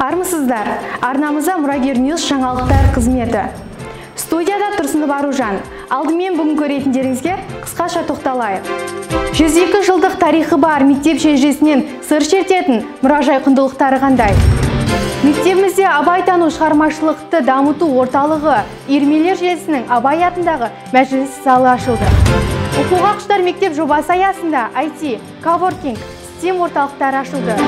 Армысыздар, арнамызда Мұрагер Ньюс жаңалықтар қызметі. Студияда Тұрсынов Аружан. Алдымен бүгін көретіндеріңізге қысқаша тоқталайық. 102 жылдық тарихы бар мектеп шежіресінен сыр шертетін мұражай құндылықтары қандай? Мектебімізде абайтану шығармашылықты дамыту орталығы үйірмелер желісінің Абай атындағы мәжіліс залы ашылды. Оқуға құштар мектеп жобасы аясында IT, коворкинг, STEM орталықтары ашылды.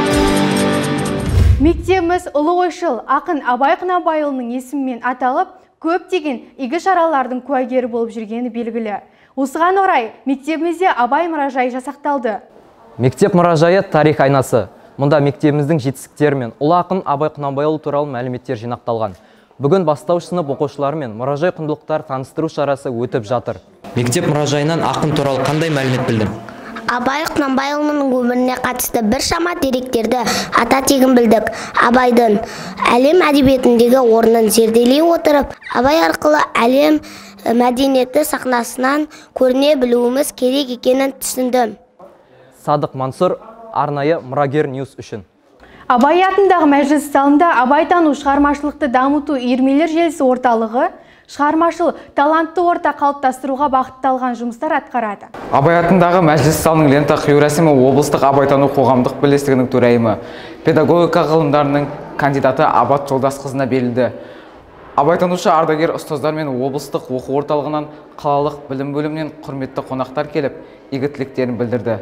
Мектебіміз ұлы ойшыл ақын Абай Құнанбайұлының есімімен аталып, көптеген игі шаралардың куәгері болып жүргені белгілі. Осыған орай мектебімізде Абай мұражайы жасақталды. Мектеп мұражайы тарих айнасы. Мұнда мектебіміздің жетістіктері мен ұлы ақын Абай Құнанбайұлы туралы мәліметтер жинақталған. Бүгін бастауыш сынып оқушылары мен мұражай құндылықтар таныстыру шарасы өтіп жатыр. Мектеп мұражайынан ақын туралы қандай мәлімет білдің? Абай Құнанбайұлының өміріне қатысты біршама деректерді ата тегін білдік. Абайдың әлем әдебиетіндегі орнын зерделей отырып, Абай арқылы әлем мәдениеті сахнасынан көріне білуіміз керек екенін түсіндім. Садық Мансұр, арнайы Мұрагер Ньюс үшін. Абай атындағы мәжіліс залында абайтану шығармашылықты дамыту үйірмелер желісі орталығы шығармашыл талантты орта қалыптастыруға бағытталған жұмыстар атқарады. Абай атындағы мәжіліс залының лента қию рәсімі облыстық абайтану қоғамдық бірлестігінің төрайымы, педагогика ғылымдарының кандидаты Абат Жолдасқызына берілді. Абайтанушы ардагер ұстаздар мен облыстық оқу орталығынан қалалық білім бөлімінен құрметті қонақтар келіп, игі тілектерін білдірді.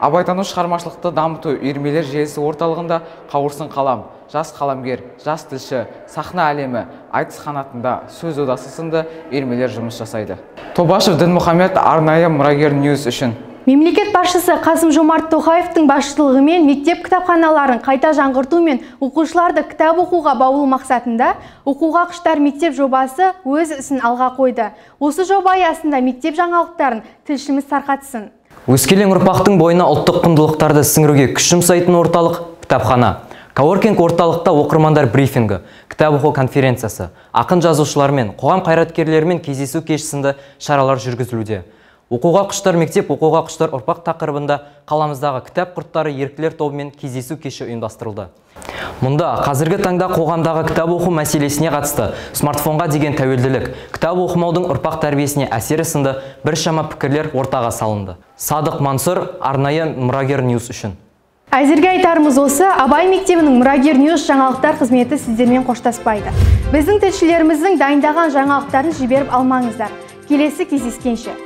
Абайтану шығармашылықты дамыту үйірмелер желісі орталығында қауырсын қалам, жас қаламгер, жас тілші, сахна әлемі, айтыс қанатында, сөз одасы сынды үйірмелер жұмыс жасайды. Тобашев Дінмұхамед, арнайы Мұрагер Ньюс үшін. Мемлекет басшысы Қасым-Жомарт Тоқаевтың басшылығымен мектеп кітапханаларын қайта жаңғырту мен оқушыларды кітап оқуға баулу мақсатында оқуға құштар мектеп жобасы өз ісін алға қойды. Осы жоба аясында мектеп жаңалықтарын тілшіміз тарқатсын. Өскелең ұрпақтың бойына ұлттық құндылықтарды сіңіруге күш жұмсайтын орталық кітапхана. Коворкинг орталықта оқырмандар брифингі, кітап оқу конференциясы, ақын жазушылар мен қоғам қайраткерлерімен кездесу кешісінде шаралар жүргізілуде. Оқуға құштар мектеп, оқуға құштар ұрпақ тақырыбында қаламыздағы кітап құрттары еріктілер тобымен кездесу кеші ұйымдастырылды. Мұнда қазіргі таңда қоғамдағы кітап оқу мәселесіне қатысты смартфонға деген тәуелділік, кітап оқымаудың ұрпақ тәрбиесіне әсері сынды біршама пікірлер ортаға салынды. Садық Мансұр, арнайы Мұрагер Ньюс үшін. Әзірге айтарымыз осы, Абай мектебінің Мұрагер Ньюс жаңалықтар қызметі сіздермен қоштаспайды. Біздің тілшілеріміздің дайындаған жаңалықтарын жіберіп алмаңыздар. Келесі кездескенше.